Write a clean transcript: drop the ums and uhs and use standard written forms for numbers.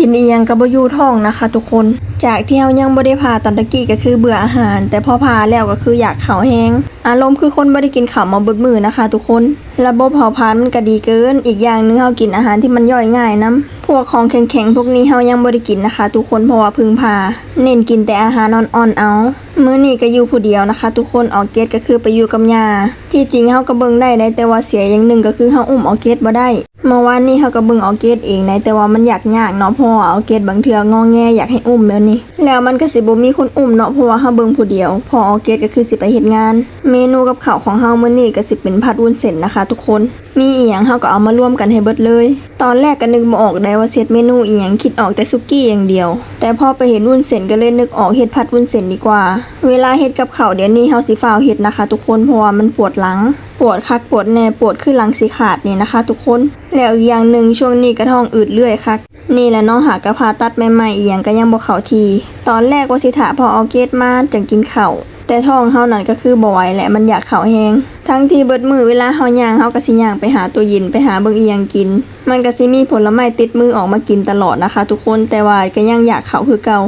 นอีหยังก็บ่อยู่ท้องนะคะทุกคนจากที่เฮายังบ่ได้พาตอนตะกี้ก็คือเบื่ออาหารแต่พอพาแล้วก็คืออยากข้าวแห้งอารมณ์คือคนบ่ได้กินข้าวมาเบิดมื้อนะคะทุกคนระบบเผาผลาญมันก็ดีเกินอีกอย่างนึงเฮากินอาหารที่มันย่อยง่ายนำพวกของแข็งๆพวกนี้เฮายังบ่ได้กินนะคะทุกคนเพราะว่าพึ่งพาเน้นกินแต่อาหารอ่อนๆเอามื้อนี้ก็อยู่ผู้เดียวนะคะทุกคนออร์เกตก็คือไปอยู่กับย่าที่จริงเฮาก็เบิ่งได้แต่ว่าเสียอย่างหนึ่งก็คือเฮาอุ้มออร์เกตบ่ได้เมื่อวานนี้เฮาก็เบิ่งออร์เกตเองแต่ว่ามันยากเนาะเพราะว่าออร์เกตบางเทื่องอแงอยากให้อุ้มแบบนี้แล้วมันก็สิบ่มีคนอุ้มเนาะเพราะว่าเฮาเบิ่งผู้เดียวพอออร์เกตก็คือสิไปเฮ็ดงานเมนูกับข้าวของเฮามื้อนี้ก็สิเป็นผัดวุ้นเส้นนะคะทุกคนมีอีหยังเฮาก็เอามารวมกันให้เบิดเลยตอนแรกก็นึกบ่ออกได้ว่าเซตเมนูอีหยังคิดออกแต่สุกี้อย่างเดียวแต่พอไปเห็นวุ้นเส้นก็เลยนึกออกเฮ็ดผัดวุ้นเส้นดีกว่าเวลาเฮ็ดกับข้าวเดี๋ยวนี้เฮาสิฟ้าวเฮ็ดนะคะทุกคนเพราะว่ามันปวดหลังปวดคักปวดแน่ปวดคือหลังสิขาดนี่นะคะทุกคนแล้วอีกอย่างนึงช่วงนี้ก็ท้องอืดเรื่อยคักนี่แหละเนาะหากระพาตัดใหม่ๆอีหยังก็ยังบ่เข้าทีตอนแรกว่าสิถาพอออร์เกตมาจังกินข้าวแต่ท้องเฮานั่นก็คือบ่ไหวแหละมันอยากข้าวแห้งทั้งที่เบิดมื้อเวลาเฮาย่างเฮาก็สิย่างไปหาตู้เย็นไปหาเบิ่งอีหยังกินมันก็สิมีผลไม้ติดมือออกมากินตลอดนะคะทุกคนแต่ว่าก็ยังอยากข้าวคือเก่า